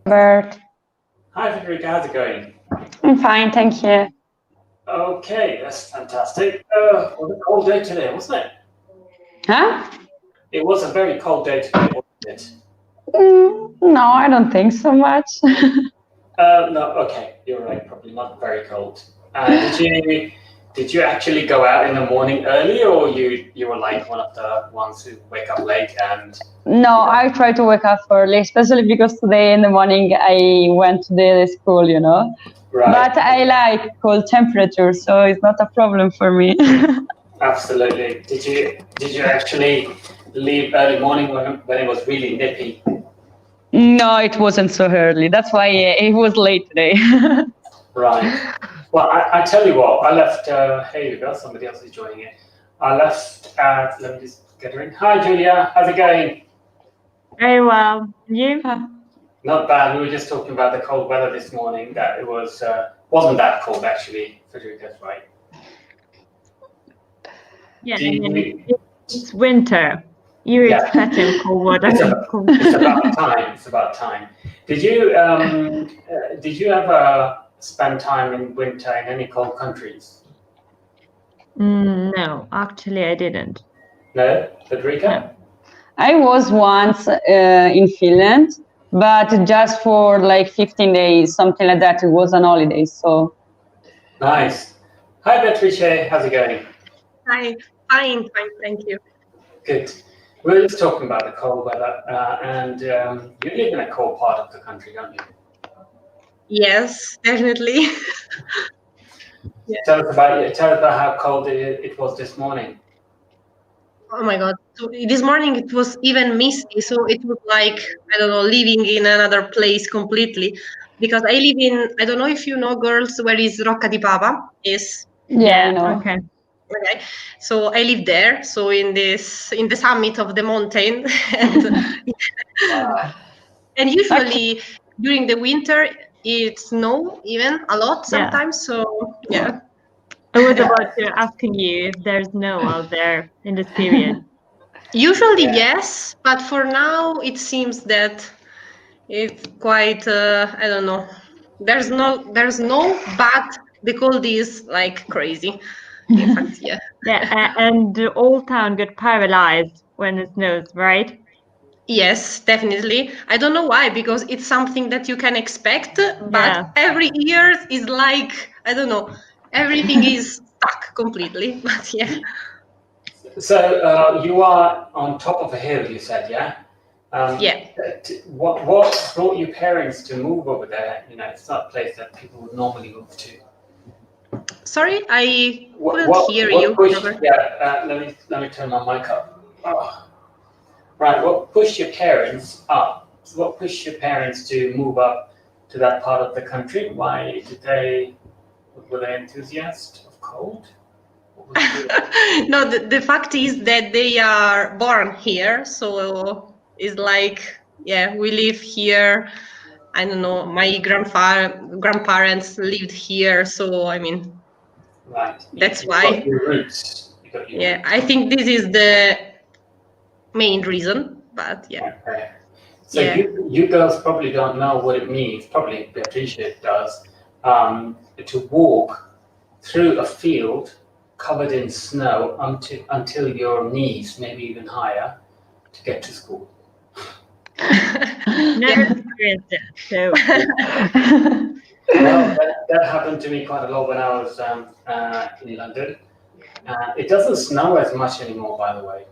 Bert. Hi, Federica. How's it going? I'm fine, thank you. Okay, that's fantastic. It was a cold day today, wasn't it? Huh? It was a very cold day today, wasn't it? No, I don't think so much. No, okay, you're right. Probably not very cold. Did you actually go out in the morning early, or you were like one of the ones who wake up late and? No, I try to wake up early, especially because today in the morning I went to the school, Right. But I like cold temperature, so it's not a problem for me. Absolutely. Did you actually leave early morning when it was really nippy? No, it wasn't so early. That's why it was late today. Right. Well, I tell you what, I left, here you go, somebody else is joining it. I left at, let me just get her in. Hi, Julia, how's it going? Very well. You? Not bad. We were just talking about the cold weather this morning, that it wasn't that cold actually, Federica's right. Yeah, it's winter. You're expecting cold weather. It's about time. Did you ever spend time in winter in any cold countries? No, actually I didn't. No, Federica? No. I was once in Finland, but just for like 15 days, something like that. It was on holidays, so. Nice. Hi, Beatrice. How's it going? Hi, fine, thank you. Good. We're just talking about the cold weather, and you live in a cold part of the country, don't you? Yes, definitely. Yeah. Tell us about how cold it was this morning. Oh my God. So this morning it was even misty, so it was like, I don't know, living in another place completely. Because I live in, I don't know if you know, girls, where is Rocca di Papa is. Yeah, I know. Okay. Okay, so I live there, so in the summit of the mountain, and usually during the winter it snows even a lot sometimes. So yeah. I was about to asking you if there's snow out there in this period. Usually yes, but for now it seems that it's quite I don't know. There's no, but the cold is like crazy. In fact, yeah. Yeah, and the old town got paralyzed when it snows, right? Yes, definitely. I don't know why, because it's something that you can expect, but every year is like, I don't know, everything is stuck completely. But yeah. So you are on top of a hill, you said, yeah? Yeah. What brought your parents to move over there? It's not a place that people would normally move to. Sorry, I couldn't hear you. Let me turn my mic up. Oh. Right, what pushed your parents up? What pushed your parents to move up to that part of the country? Why were they enthusiasts of cold? No, the fact is that they are born here, so it's like, yeah, we live here. I don't know, my grandparents lived here, so I mean, right. That's you why. Got your roots. Yeah, I think this is the main reason, but yeah. Okay. So you girls probably don't know what it means. Probably Beatrice does. To walk through a field covered in snow until your knees, maybe even higher, to get to school. Never experienced that. So. Well, that happened to me quite a lot when I was in London. It doesn't snow as much anymore, by the way.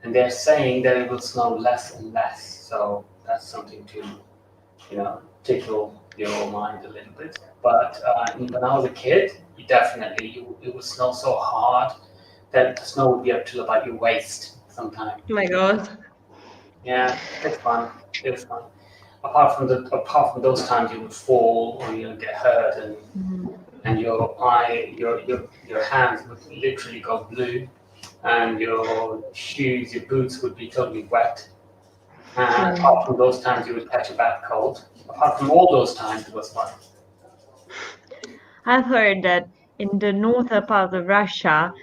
And they're saying that it will snow less and less. So that's something to, tickle your mind a little bit. But when I was a kid, it would snow so hard that the snow would be up to about your waist sometimes. Oh my God. Yeah, it's fun. It was fun. Apart from those times, you would fall or get hurt, and your hands would literally go blue, and your shoes, your boots would be totally wet. And apart from those times, you would catch a bad cold. Apart from all those times, it was fun. I've heard that in the northern part of Russia,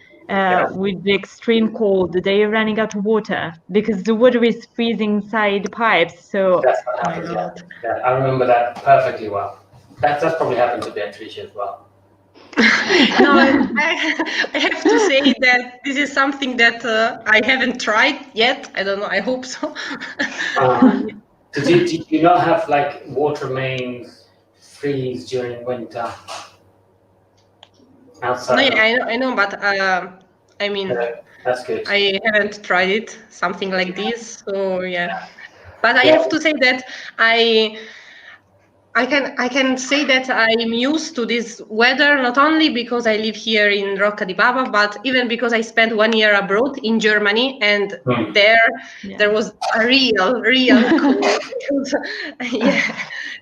with the extreme cold, they are running out of water because the water is freezing inside the pipes. So That's what happened. Yeah, I remember that perfectly well. That's probably happened to Beatrice as well. No, I have to say that this is something that I haven't tried yet. I don't know. I hope so. Did you not have like water mains freeze during winter outside? No, yeah, I know, but I mean, that's good. I haven't tried it, something like this. So yeah, but I have to say that I can say that I'm used to this weather, not only because I live here in Rocca di Baba, but even because I spent 1 year abroad in Germany, and there was a real cold.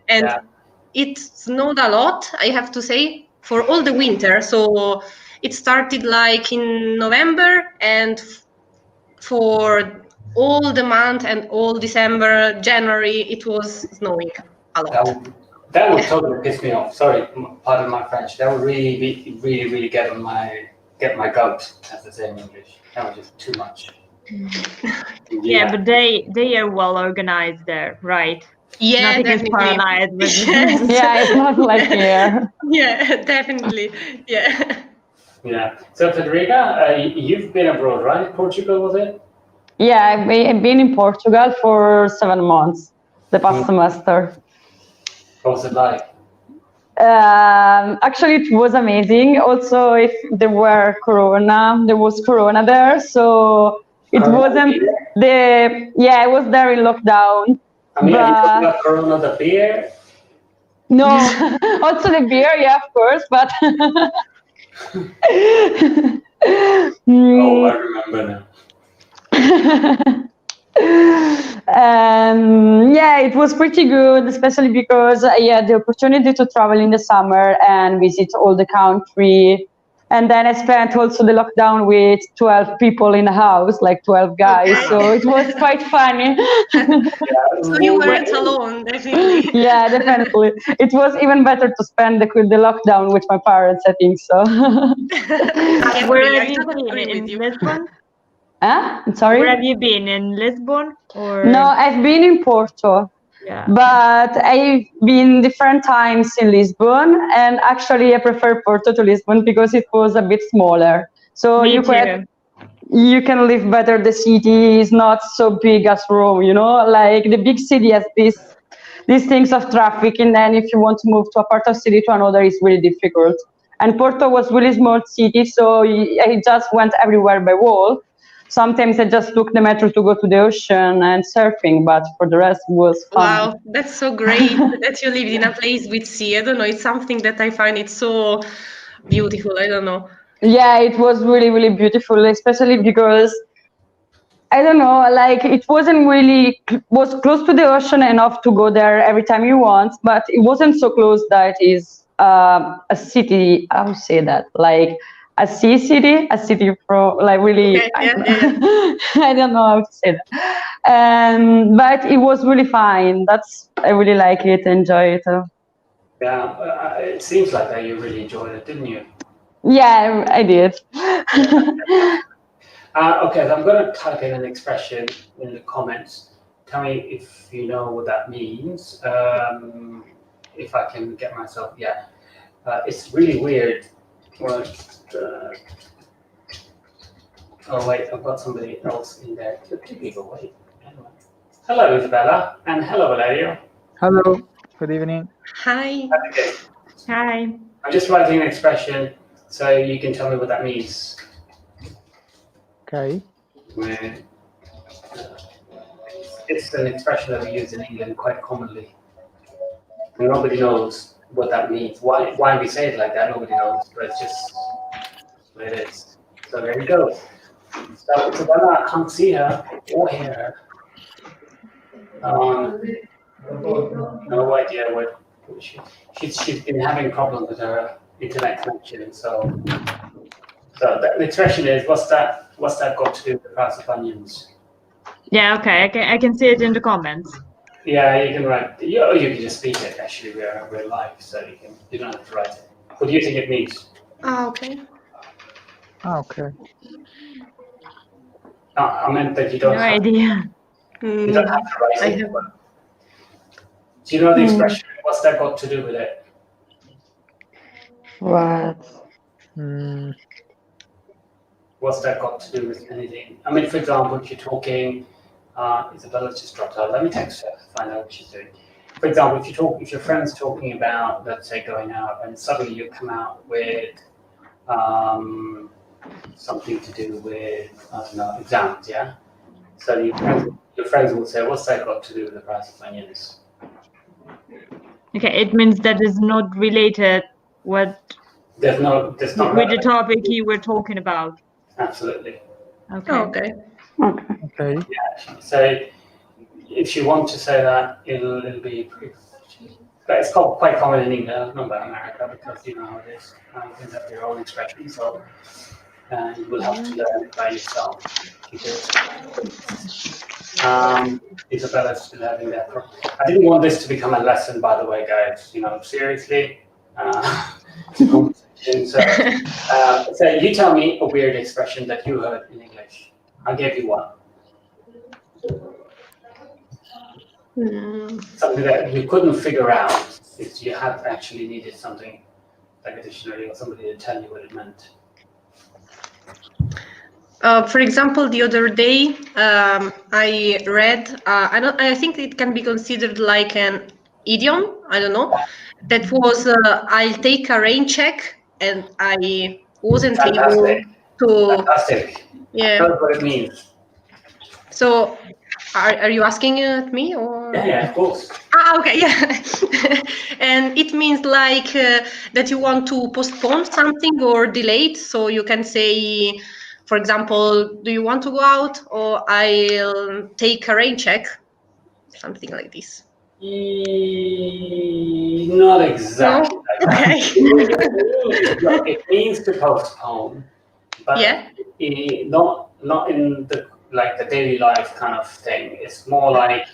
And it snowed a lot, I have to say, for all the winter. So it started like in November, and for all the month and all December, January, it was snowing a lot. That would totally piss me off. Sorry, pardon my French. That would really get my goat, as they say in English. That was just too much. Yeah, but they are well organized there, right? Yeah, nothing is paralyzed. Yes. Yeah, it's not like here. Yeah, definitely. Yeah. Yeah. So Federica, you've been abroad, right? Portugal, was it? Yeah, I've been in Portugal for 7 months, the past semester. What was it like? Actually, it was amazing. Also, if there was Corona there, so it wasn't I was there in lockdown. I mean, are you talking about Corona the beer? No, also the beer, yeah, of course, but. Oh, I remember now. Yeah, it was pretty good, especially because I had the opportunity to travel in the summer and visit all the country. And then I spent also the lockdown with 12 people in the house, like 12 guys. Okay. So it was quite funny. So you weren't alone, definitely. Yeah, definitely. It was even better to spend the lockdown with my parents, I think so. Where have you been? In Lisbon? I'm sorry? Where have you been? In Lisbon? Or? No, I've been in Porto. Yeah. But I've been different times in Lisbon, and actually I prefer Porto to Lisbon because it was a bit smaller. So you can live better. The city is not so big as Rome, like the big city has these things of traffic, and then if you want to move to a part of city to another, it's really difficult. And Porto was really small city, so I just went everywhere by walk. Sometimes I just took the metro to go to the ocean and surfing, but for the rest it was fun. Wow, that's so great that you lived in a place with sea. I don't know, it's something that I find it so beautiful. I don't know. Yeah, it was really, really beautiful, especially because, I don't know, like it wasn't really, was close to the ocean enough to go there every time you want, but it wasn't so close that it is a city, I would say that, like, a city from like really, okay, I don't know how to say that. But it was really fine. I really like it, enjoy it. Yeah, it seems like that you really enjoyed it, didn't you? Yeah, I did. Okay, so I'm going to type in an expression in the comments. Tell me if you know what that means. If I can get myself, it's really weird. Oh wait, I've got somebody else in there. Two people, wait. Anyway. Hello, Isabella, and hello, Valerio. Hello, good evening. Hi. Okay. Hi. I'm just writing an expression, so you can tell me what that means. Okay. It's an expression that we use in England quite commonly. And nobody knows what that means. Why we say it like that, nobody knows, but it's just what it is. So there we go. So Isabella, I can't see her or hear her. No idea what she's been having problems with her internet connection. So the expression is, what's that got to do with the price of onions? Yeah, okay, I can see it in the comments. Yeah, you can write. You can just speak it. Actually, we're live, so you don't have to write it. What do you think it means? Okay. Okay. I meant that you don't No have idea. you don't have to write it. Do you know the expression? What's that got to do with it? What? What's that got to do with anything? I mean, for example, if you're talking, Isabella's just dropped out. Let me text her to find out what she's doing. For example, if your friend's talking about, let's say, going out, and suddenly you come out with something to do with, I don't know, exams, yeah? So your friends will say, what's that got to do with the price of onions? Okay, it means that is not related with the topic you were talking about. Absolutely. Okay. Yeah. So if you want to say that, it'll be. But it's quite common in England, not about America, because you know how it is. You have your own expression, so you will have to learn it by yourself. Isabella's still having that problem. I didn't want this to become a lesson, by the way, guys. You know, seriously. So you tell me a weird expression that you heard in English. I'll give you one. Something that you couldn't figure out if you had actually needed something like a dictionary or somebody to tell you what it meant. For example, the other day I read. I think it can be considered like an idiom. I don't know. That was I'll take a rain check, and I wasn't able to. Fantastic. Yeah. Tell us what it means. So, are you asking it me or? Yeah, of course. Okay, yeah. And it means like that you want to postpone something or delay it. So you can say, for example, do you want to go out, or I'll take a rain check, something like this. Not exactly. No? Okay. It means to postpone, but not in the daily life kind of thing. It's more like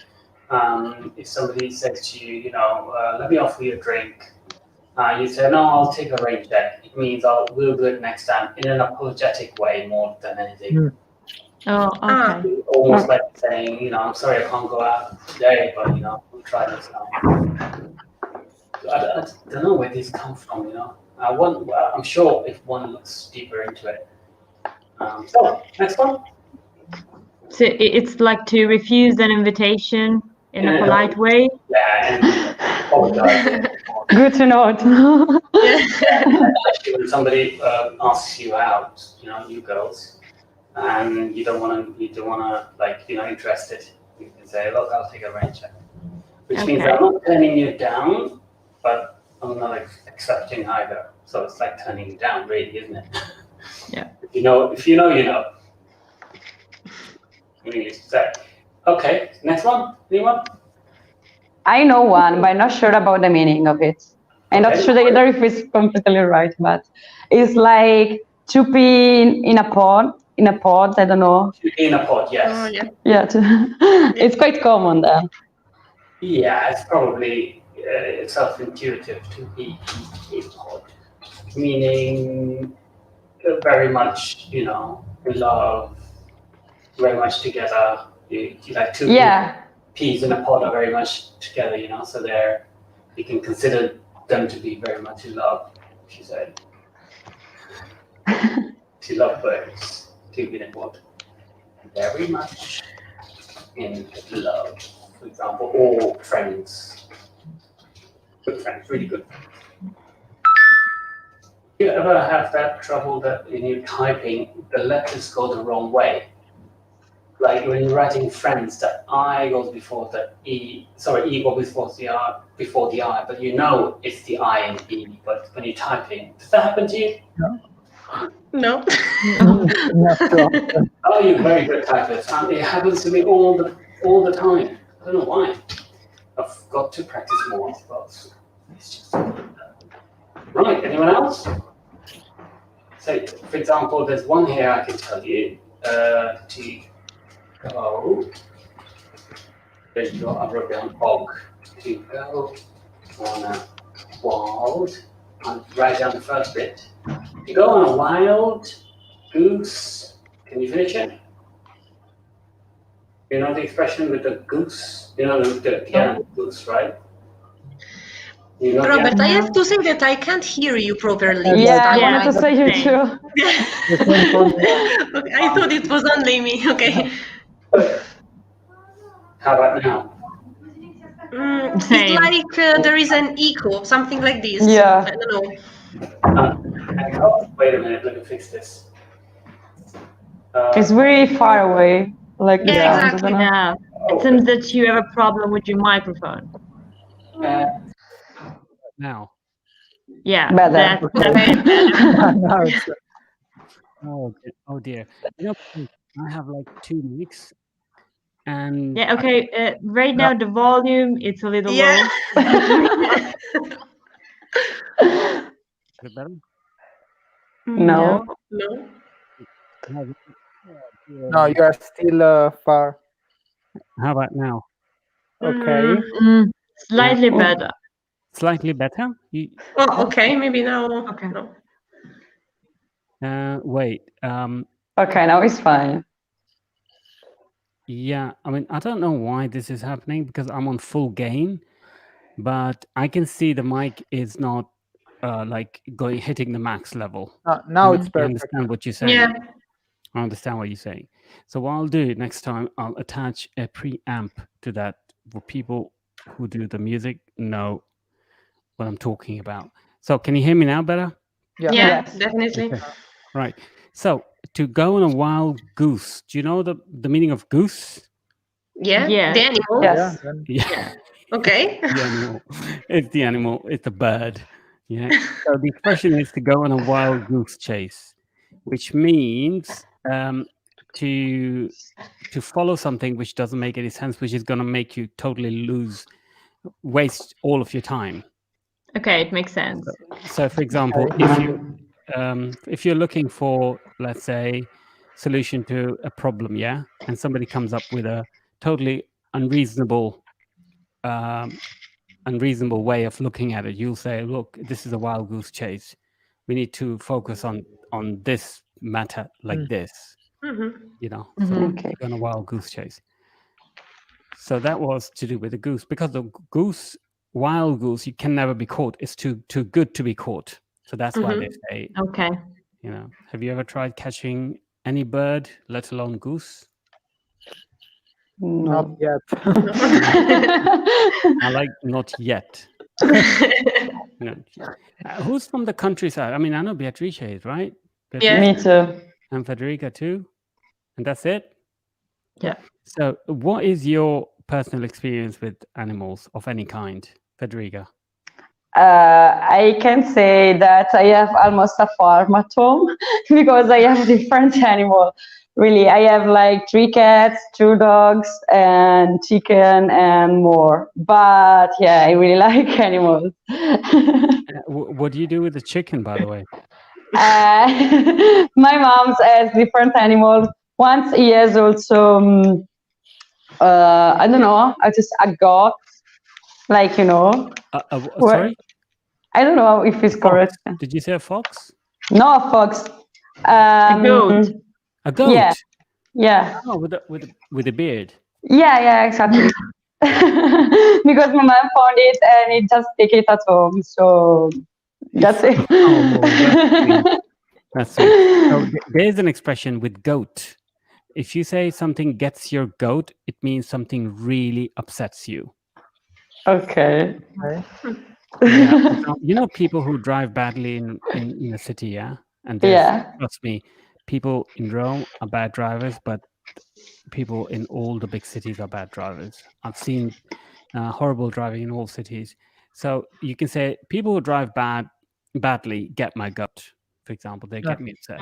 if somebody says to you, you know, let me offer you a drink. You say, no, I'll take a rain check. It means we'll do it next time in an apologetic way more than anything. Oh, okay. Almost like saying, you know, I'm sorry I can't go out today, but you know, we'll try this time. I don't know where these come from, you know. I'm sure if one looks deeper into it. So, next one. So it's like to refuse an invitation in a polite way? Yeah, and apologize. Good to know. Especially when somebody asks you out, you know, you girls, and you don't want to, like, you know, interested. You can say, look, I'll take a rain check. Which means I'm not turning you down, but I'm not accepting either. So it's like turning you down, really, isn't it? Yeah. If you know, you know. Okay, next one. Anyone? I know one, but I'm not sure about the meaning of it. I'm not sure either if it's completely right, but it's like to pee in a pod. I don't know. To pee in a pod, yes. Yeah, it's quite common there. Yeah, it's probably self-intuitive to be in a pod, meaning very much, you know, in love, very much together. You like two peas in a pod are very much together, you know, so you can consider them to be very much in love, she said. She loved birds, two in a pod. Very much in love, for example, or friends. Good friends, really good friends. Do you ever have that trouble that when you're typing, the letters go the wrong way? Like when you're writing friends, the I goes before the E, E goes before the I, but you know it's the I and E, but when you're typing, does that happen to you? No. Oh, you're very good typist. It happens to me all the time. I don't know why. I've got to practice more, I suppose. It's just right. Anyone else? So, for example, there's one here I can tell you to go. There you go. I wrote down bog. To go on a wild. I'll write down the first bit. To go on a wild goose. Can you finish it? You know the expression with the goose? You know the animal goose, right? You know Robert, I have to say that I can't hear you properly. Yeah, I Yeah, wanted to say you too. Okay, I thought it was only me. Okay. How about now? It's like there is an echo, something like this. Yeah. I don't know. Wait a minute, let me fix this. It's very far away. Like the Yeah, sound, exactly. isn't it? Yeah. It seems that you have a problem with your microphone. Now. Yeah, Better. that's Okay. Now it's Oh dear. You know, I have like 2 mics, and yeah. Okay. Right now the volume it's a little Yeah. low. is it better? No. No. no, you are still far. How about now? Okay. Slightly better. Slightly better? Oh, okay. Maybe now. Okay. No. Wait. Okay, now it's fine. Yeah, I mean, I don't know why this is happening because I'm on full gain, but I can see the mic is not like hitting the max level. Now it's I perfect. understand what you're saying. Yeah. I understand what you're saying. So what I'll do next time, I'll attach a preamp to that for people who do the music know what I'm talking about. So can you hear me now better? Yeah, Yes. definitely. Okay. Right. So to go on a wild goose, do you know the meaning of goose? Yeah. Yeah. The animal. Yes. Yeah. Okay. The animal. It's the animal. It's the bird. Yeah. So the expression is to go on a wild goose chase, which means to follow something which doesn't make any sense, which is going to make you totally waste all of your time. Okay, it makes sense. So for example, if you're looking for, let's say, solution to a problem, yeah, and somebody comes up with a totally unreasonable way of looking at it, you'll say, look, this is a wild goose chase. We need to focus on this matter like this, you know. So Okay. on a wild goose chase. So that was to do with the goose, because the wild goose, you can never be caught. It's too good to be caught. So that's why they say, Okay. you know, have you ever tried catching any bird, let alone goose? No. Not yet. I like not yet. No. Who's from the countryside? I mean, I know Beatrice is, right? Yeah. Me too. And Federica too. And that's it? Yeah. So what is your personal experience with animals of any kind, Federica? I can say that I have almost a farm at home because I have different animals. Really, I have like 3 cats, 2 dogs, and chicken, and more. But yeah, I really like animals. What do you do with the chicken, by the way? My mom has different animals. Once he has also, I don't know, just a goat, like, you know. Sorry? I don't know if it's correct. Did you say a fox? No, a fox. A goat. A goat? Yeah. Yeah. Oh, with a beard. Yeah, exactly. Because my mom found it and it just take it at home. So that's it. That's sweet. So there's an expression with goat. If you say something gets your goat, it means something really upsets you. Okay. Yeah. You know people who drive badly in a city, yeah? And trust me, people in Rome are bad drivers, but people in all the big cities are bad drivers. I've seen horrible driving in all cities. So you can say people who drive badly get my goat, for example. They get me upset.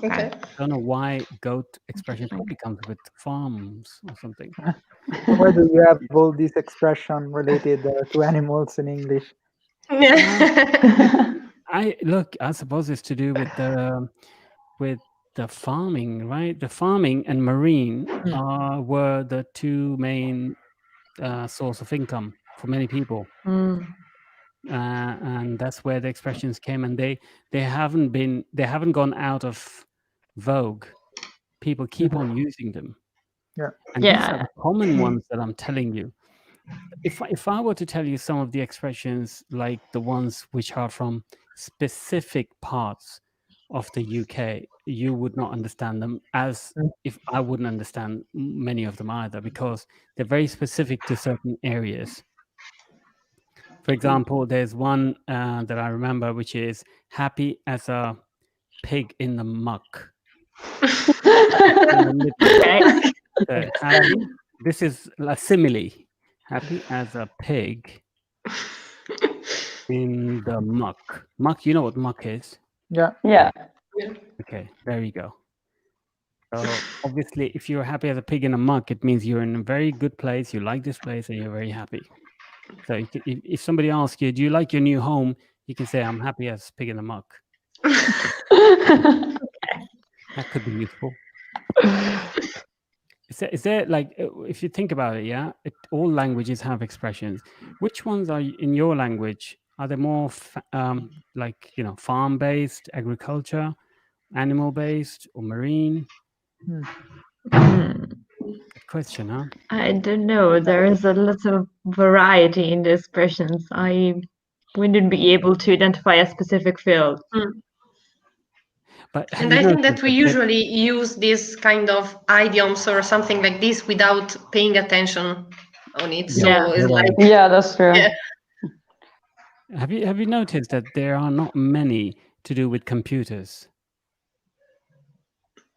Okay. I don't know why goat expression probably comes with farms or something. Why do you have all these expression related to animals in English? I suppose it's to do with the farming, right? The farming and marine were the 2 main source of income for many people. And that's where the expressions came, and they haven't gone out of vogue. People keep on using them. Yeah. And these are the common ones that I'm telling you. If I were to tell you some of the expressions, like the ones which are from specific parts of the UK, you would not understand them, as if I wouldn't understand many of them either, because they're very specific to certain areas. For example, there's one that I remember, which is happy as a pig in the muck. Happy, this is a simile. Happy as a pig in the muck. Muck, you know what muck is? Yeah. Yeah. Okay, there you go. So obviously, if you're happy as a pig in a muck, it means you're in a very good place. You like this place, and you're very happy. So if somebody asks you, "Do you like your new home?" you can say, "I'm happy as a pig in the muck." That could be useful. Is there like, if you think about it, yeah, all languages have expressions. Which ones are in your language? Are they more like, you know, farm-based, agriculture, animal-based, or marine? Good question, huh? I don't know. There is a lot of variety in the expressions. I wouldn't be able to identify a specific field. But and I think that we usually use this kind of idioms or something like this without paying attention on it. So it's like, yeah, that's true. Yeah. Have you noticed that there are not many to do with computers?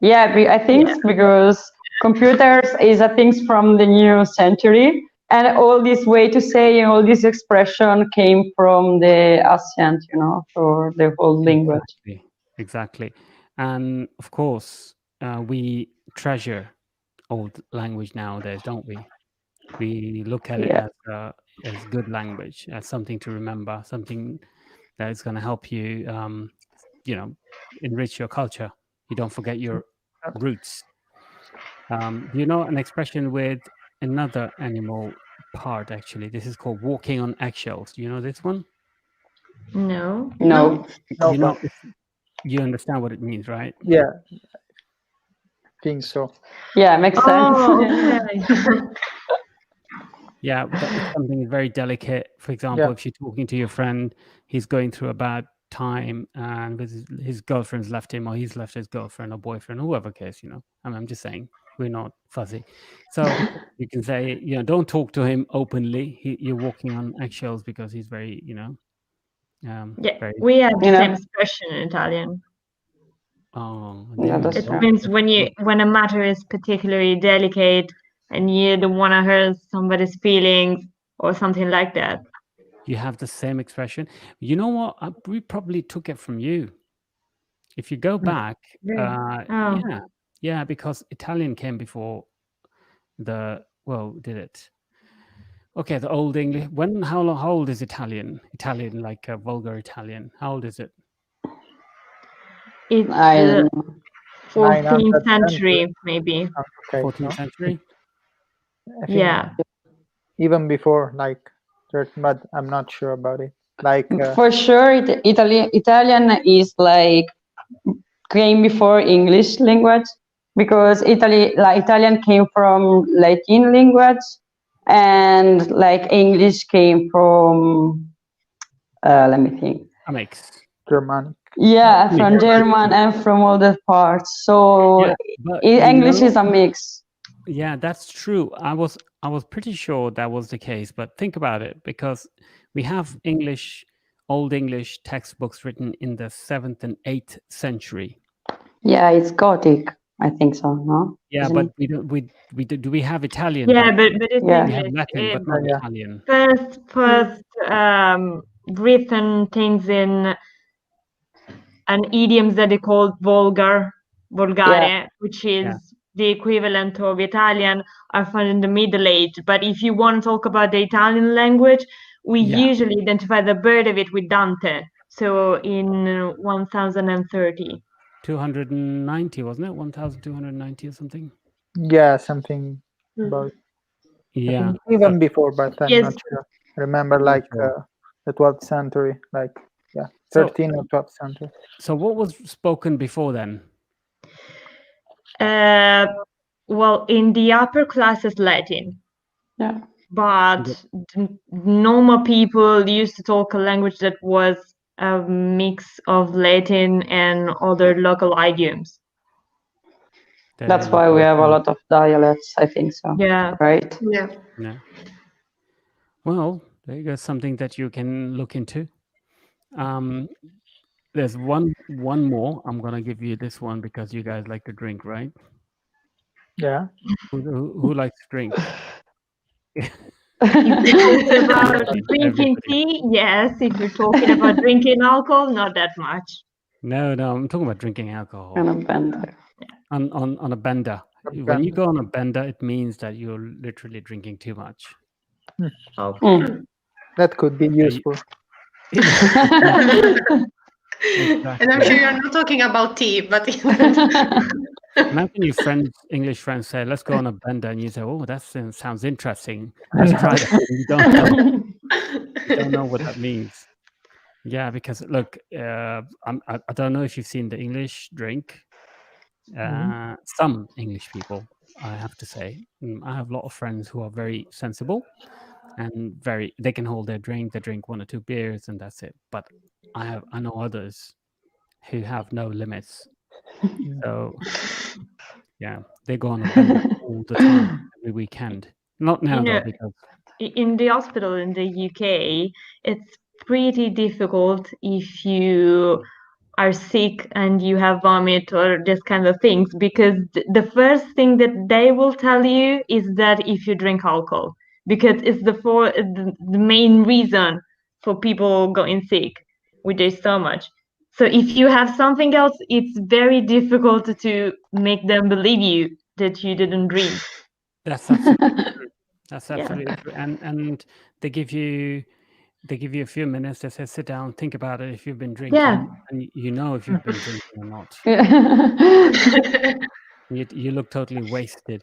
Yeah, I think because computers is a thing from the new century, and all this way to say and all this expression came from the ancient, you know, for the whole language. Exactly. And of course, we treasure old language nowadays, don't we? We look at it as good language, as something to remember, something that is going to help you, you know, enrich your culture. You don't forget your roots. Do you know an expression with another animal part, actually? This is called walking on eggshells. Do you know this one? No. No. You know, you understand what it means, right? Yeah. I think so. Yeah, makes sense. Yeah, it's something very delicate. For example, if you're talking to your friend, he's going through a bad time, and his girlfriend's left him, or he's left his girlfriend or boyfriend, or whoever case, you know. I'm just saying, we're not fuzzy. So you can say, you know, don't talk to him openly. You're walking on eggshells because he's very, you know. We have the same expression in Italian. Oh, it means when a matter is particularly delicate and you don't want to hurt somebody's feelings or something like that. You have the same expression. You know what? We probably took it from you. If you go back, yeah, because Italian came before did it? Okay, the Old English. How old is Italian? Italian, like vulgar Italian. How old is it? It's the 14th century, maybe. Okay, 14th century? Yeah. Even before, like, but I'm not sure about it. Like for sure, Italian is like came before English language, because Italian came from Latin language, and like English came from let me think. A mix. Germanic. Yeah, from German and from all the parts. So English is a mix. Yeah, that's true. I was pretty sure that was the case, but think about it, because we have Old English textbooks written in the 7th and 8th century. Yeah, it's Gothic. I think so. No. Yeah, Isn't but do we have Italian? Yeah, but it's we have Latin, but not Italian. First written things in an idioms that they called volgare, which is the equivalent of Italian, are found in the Middle Age. But if you want to talk about the Italian language, we usually identify the birth of it with Dante. So in 1030. 290, wasn't it? 1290 or something? Yeah, something about. Yeah. Even before, but I'm not sure. I remember like the 12th century, like 13th or 12th century. So what was spoken before then? Well, in the upper classes, Latin. Yeah. But normal people used to talk a language that was a mix of Latin and other local idioms. That's why we have a lot of dialects, I think so. Yeah. Right? Yeah. Yeah. Well, there you go, something that you can look into. There's one more. I'm gonna give you this one because you guys like to drink, right? Yeah. Who likes to drink? If you're talking about drinking tea, yes. If you're talking about drinking alcohol, not that much. No, I'm talking about drinking alcohol. On a bender. On a bender. When you go on a bender, it means that you're literally drinking too much. Okay. That could be useful. Exactly. And I'm sure you're not talking about tea, but Imagine your friends, English friends, say, "Let's go on a bender," and you say, "Oh, that sounds interesting. Let's try that." You don't know what that means. Yeah, because look, I don't know if you've seen the English drink. Some English people, I have to say, I have a lot of friends who are very sensible and they can hold their drink. They drink 1 or 2 beers and that's it. But I know others who have no limits. So yeah, they go on a bender all the time, every weekend. Not now though, because in the hospital in the UK, it's pretty difficult if you are sick and you have vomit or this kind of things, because the first thing that they will tell you is that if you drink alcohol, because it's the main reason for people going sick with their stomach. So if you have something else, it's very difficult to make them believe you that you didn't drink. That's absolutely true. That's absolutely true. And they give you a few minutes. They say, sit down, think about it. If you've been drinking, and you know if you've been drinking or not. You look totally wasted.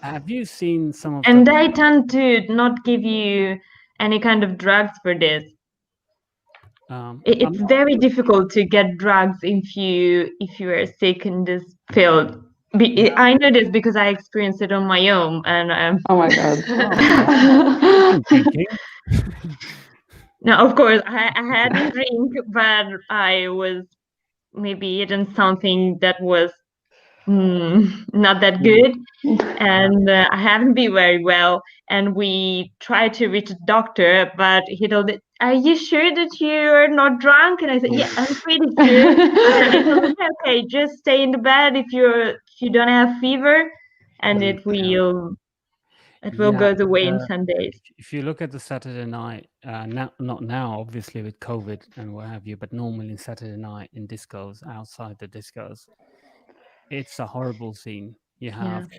Have you seen some of? And they tend to not give you any kind of drugs for this. It's very difficult to get drugs if you are sick in this field. I know this because I experienced it on my own, and oh my god! No, of course I hadn't drink, but I was maybe eating something that was not that good, and I haven't been very well. And we tried to reach a doctor, but he told me, "Are you sure that you're not drunk?" And I said, "Yeah, I'm pretty sure." And he told me, "Okay, just stay in the bed if you don't have fever, and it will go away in some days." If you look at the Saturday night, not now, obviously with COVID and what have you, but normally Saturday night in discos, outside the discos, it's a horrible scene. You have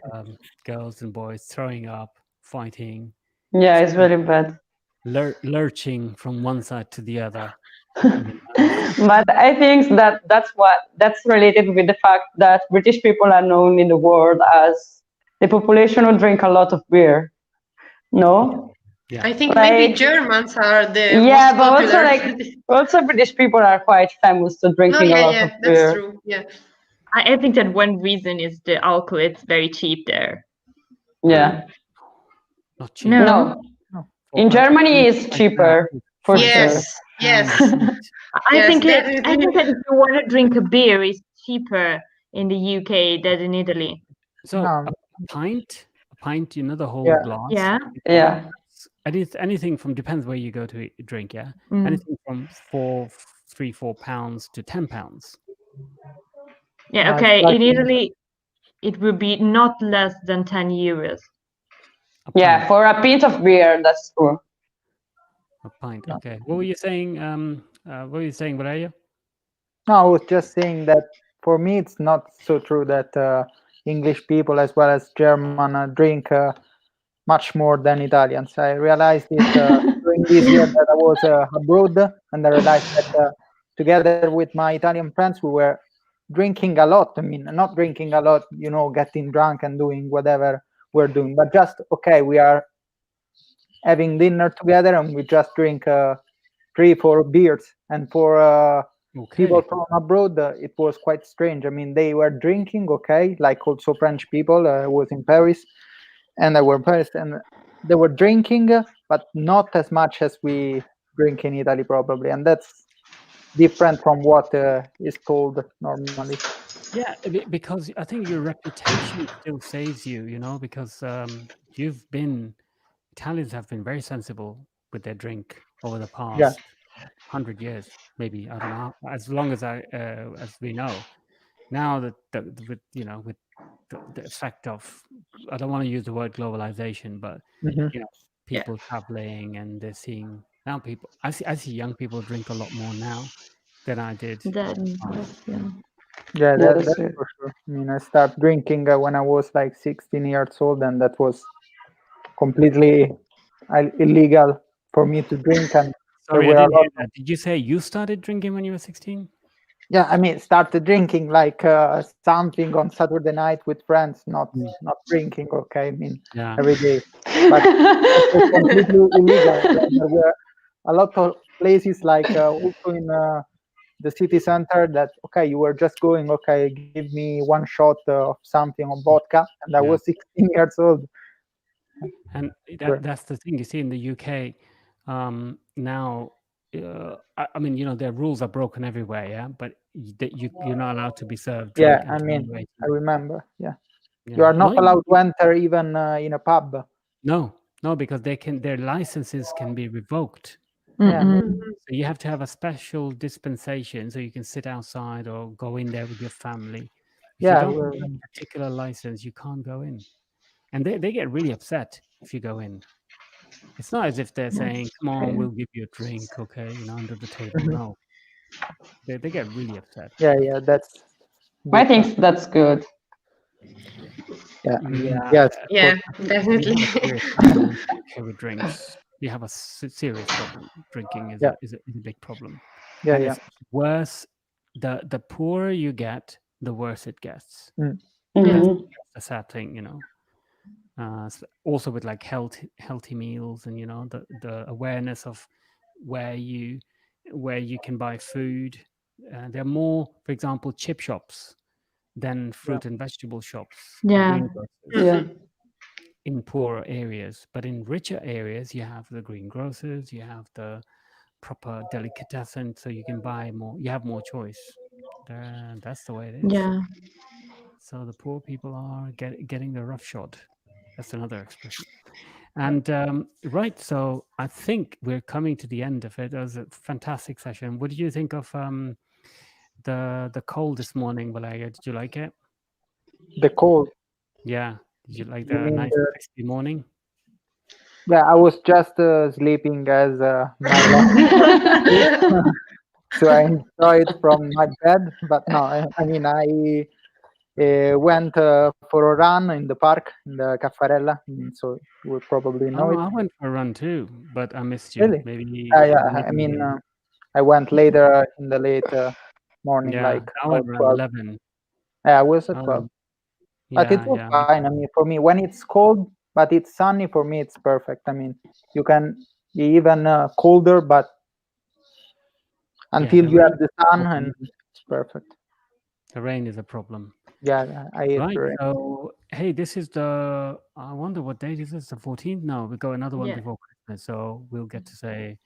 girls and boys throwing up, fighting. Yeah, it's very bad. Lurching from one side to the other. But I think that's related with the fact that British people are known in the world as the population who drink a lot of beer. No? Yeah. I think maybe Germans are the most popular. also British people are quite famous to drinking a lot of beer. That's true. Yeah. I think that one reason is the alcohol. It's very cheap there. Yeah. Not cheap. No. In Germany, it's cheaper for sure. Yes. I think that if you want to drink a beer, it's cheaper in the UK than in Italy. So a pint, the whole glass. Yeah. Anything from, depends where you go to drink. Yeah. Anything from £3-4 to £10. Yeah. Okay. In Italy, it would be not less than €10. Yeah, for a pint of beer, that's true. A pint. Okay. What were you saying? Valerio? No, I was just saying that for me, it's not so true that English people as well as German drink much more than Italians. I realized it during this year that I was abroad, and I realized that together with my Italian friends, we were drinking a lot. I mean, not drinking a lot, getting drunk and doing whatever we're doing, but just, okay, we are having dinner together and we just drink 3-4 beers. And for people from abroad, it was quite strange. I mean, they were drinking, okay, like also French people. I was in Paris, and I were in Paris, and they were drinking, but not as much as we drink in Italy, probably, and that's different from what is told normally. Yeah, because I think your reputation still saves you, you know, because Italians have been very sensible with their drink over the past 100 years, maybe, I don't know, as long as as we know. Now that with with the effect of, I don't want to use the word globalization, but people traveling, and they're seeing now people. I see young people drink a lot more now than I did. Yeah, that's for sure. I mean, I started drinking when I was like 16 years old, and that was completely illegal for me to drink. And sorry, I didn't hear that. Did you say you started drinking when you were 16? Yeah, I mean, started drinking like something on Saturday night with friends, not drinking. Okay, I mean, every day, but it was completely illegal. There were a lot of places, like also in the city center, that okay, you were just going, okay, give me one shot of something on vodka, and I was 16 years old. And that's the thing, you see in the UK now. I mean, their rules are broken everywhere, but you're not allowed to be served drink. Yeah, I mean, I remember. Yeah, you are not allowed to enter even in a pub. No, because their licenses can be revoked. Yeah, so you have to have a special dispensation so you can sit outside or go in there with your family. If you don't have a particular license, you can't go in, and they get really upset if you go in. It's not as if they're saying, "Come on, we'll give you a drink, okay?" Under the table. No, they get really upset. Yeah, that's. I think that's good. Yeah, definitely. With drinks, we have a serious problem. Drinking is a big problem. Yeah, it's worse. The poorer you get, the worse it gets. That's the sad thing, also with like healthy meals, and the awareness of where you can buy food. There are more, for example, chip shops than fruit and vegetable shops. In poorer areas, but in richer areas, you have the greengrocers, you have the proper delicatessen, so you can buy more. You have more choice. That's the way it is. So the poor people are getting the rough shot. That's another expression. And right, so I think we're coming to the end of it. It was a fantastic session. What did you think of the cold this morning, Valaya? Did you like it? The cold. Yeah. Did you like the nice crispy morning? Yeah, I was just sleeping as my last so I enjoyed from my bed. But no, I mean, I went for a run in the park, in the Caffarella, so you will probably know it. I went for a run too, but I missed you. Really? Maybe. I mean, I went later in the late morning, like I went around 11. Yeah, I was at 12. But it was fine. I mean, for me, when it's cold but it's sunny, for me it's perfect. I mean, you can be even colder, but until you have the sun, and it's perfect. The rain is a problem. Yeah, I hate right. the rain. So, hey, this is I wonder what date is this? The 14th? No, we got another one before Christmas, so we'll get to say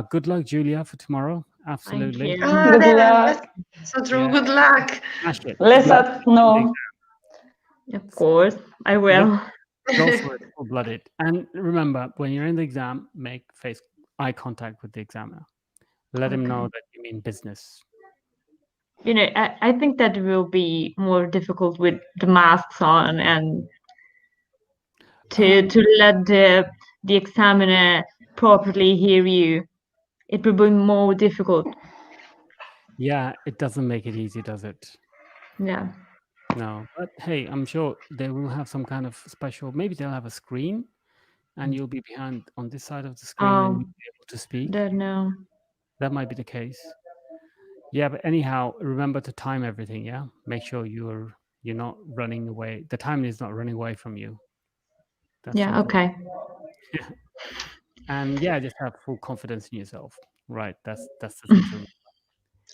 good luck, Julia, for tomorrow. Absolutely. Good luck. So true. Good luck. Let us know. Of course, I will. Go for it, full-blooded. And remember, when you're in the exam, make eye contact with the examiner. Let him know that you mean business. I think that will be more difficult with the masks on, and to let the examiner properly hear you. It will be more difficult. Yeah, it doesn't make it easy, does it? Yeah. No, but hey, I'm sure they will have some kind of special. Maybe they'll have a screen, and you'll be behind on this side of the screen, and you'll be able to speak. Don't know. That might be the case. Yeah, but anyhow, remember to time everything. Yeah, make sure you're not running away. The time is not running away from you. That's okay. And just have full confidence in yourself. Right, that's the thing to remember.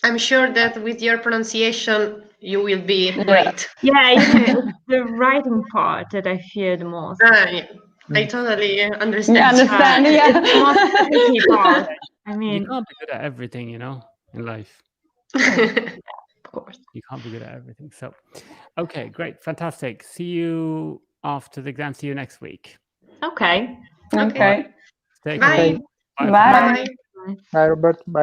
I'm sure that with your pronunciation, you will be great. Yeah, it's the writing part that I fear the most. Yeah. I totally understand. Yeah, understand, It's the most tricky part. I mean, you can't be good at everything, you know, in life. Of course. You can't be good at everything. So, okay, great, fantastic. See you after the exam. See you next week. Okay. Okay. Take Bye. care. Bye. Bye. Bye, Robert. Bye.